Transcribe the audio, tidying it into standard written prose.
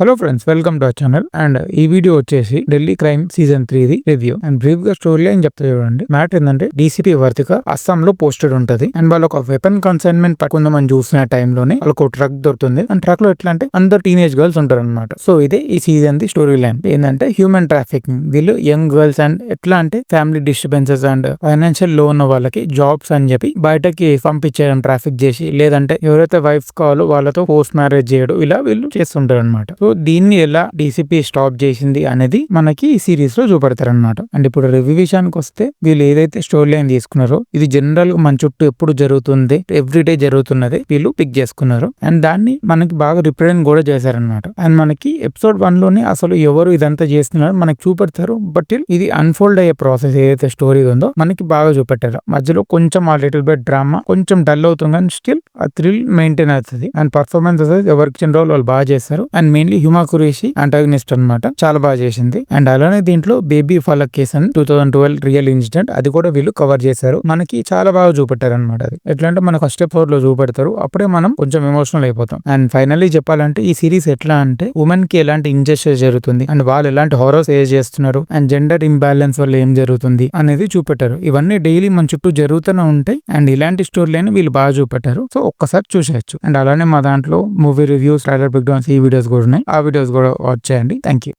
Hello friends, welcome to our channel. And ఈ video వచ్చేసి Delhi crime season 3 the review. And brief గా story అని చెప్తా చూడండి. మ్యాటర్ ఏంటంటే డీసీపీ వర్తిక అస్సాం లో పోస్టెడ్ ఉంటది. అండ్ వాళ్ళు ఒక వెపన్ కన్సైన్మెంట్ పట్టుకుందామని చూసిన టైంలోనే వాళ్ళకు ఒక ట్రక్ దొరుకుతుంది. అండ్ ట్రక్ లో ఎట్లా అంటే అందరు టీనేజ్ గర్ల్స్ ఉంటారు అనమాట. సో ఇదే ఈ సీజన్ ది స్టోరీ లైన్. ఏంటంటే హ్యూమన్ ట్రాఫికింగ్. వీళ్ళు యంగ్ గర్ల్స్ అండ్ ఎట్లా అంటే ఫ్యామిలీ డిస్టర్బెన్సెస్ అండ్ ఫైనాన్షియల్ లో ఉన్న వాళ్ళకి జాబ్స్ అని చెప్పి బయటకి పంపించేయడం, ట్రాఫిక్ చేసి, లేదంటే ఎవరైతే వైఫ్స్ కావాలో వాళ్ళతో పోస్ట్ మ్యారేజ్ చేయడం, ఇలా వీళ్ళు చేస్తుంటారు అనమాట. సో దీన్ని ఎలా డీసీపీ స్టాప్ చేసింది అనేది మనకి ఈ సిరీస్ లో చూపెడతారు అనమాట. అండ్ ఇప్పుడు రివ్యూ విషయానికి వస్తే వీళ్ళు ఏదైతే స్టోరీ లైన్ తీసుకున్నారో ఇది జనరల్ గా మన చుట్టూ ఎప్పుడు జరుగుతుంది, ఎవ్రీడే జరుగుతున్నది వీళ్ళు పిక్ చేసుకున్నారు. అండ్ దాన్ని మనకి బాగా రిప్రజెంట్ కూడా చేశారనమాట. అండ్ మనకి ఎపిసోడ్ 1 లోనే అసలు ఎవరు ఇదంతా చేస్తున్నారో మనకి చూపెడతారు. బట్ ఇది అన్ఫోల్డ్ అయ్యే ప్రాసెస్ ఏదైతే స్టోరీ ఉందో మనకి బాగా చూపెట్టారు. మధ్యలో కొంచెం ఆ లిటిల్ బెట్ డ్రామా కొంచెం డల్ అవుతుంది, కానీ స్టిల్ ఆ థ్రిల్ మెయింటైన్ అవుతుంది. అండ్ పర్ఫార్మెన్స్ ఎవరికి చిన్న రోల్ వాళ్ళు బాగా చేస్తారు. అండ్ మెయిన్లీ హ్యూమా కురేషి అంటాగనిస్ట్ అనమాట, చాలా బాగా చేసింది. అండ్ అలానే దీంట్లో బేబీ ఫలక్ కేస్ అని 2012 రియల్ ఇన్సిడెంట్, అది కూడా వీళ్ళు కవర్ చేశారు. మనకి చాలా బాగా చూపెట్టారు అనమాట. అది ఎట్లా అంటే మనకు ఫస్ట్ ఎపిసోడ్ లో చూపెడతారు, అప్పుడే మనం కొంచెం ఎమోషనల్ అయిపోతాం. అండ్ ఫైనల్లీ చెప్పాలంటే ఈ సిరీస్ ఎట్లా అంటే ఉమెన్ కి ఎలాంటి ఇంజస్టిస్ జరుగుతుంది, అండ్ వాళ్ళు ఎలాంటి హారర్స్ ఫేస్ చేస్తున్నారు, అండ్ జెండర్ ఇంబ్యాలెన్స్ వల్ల ఏం జరుగుతుంది అనేది చూపెట్టారు. ఇవన్నీ డైలీ మన చుట్టూ జరుగుతూనే ఉంటాయి. అండ్ ఇలాంటి స్టోరీలను వీళ్ళు బాగా చూపెట్టారు. సో ఒక్కసారి చూసేయచ్చు. అండ్ అలానే మా దాంట్లో movie reviews, trailer break downs ఈ వీడియోస్ కూడా ఉన్నాయి. ఆ వీడియోస్ కూడా వాచ్ చేయండి. Thank you.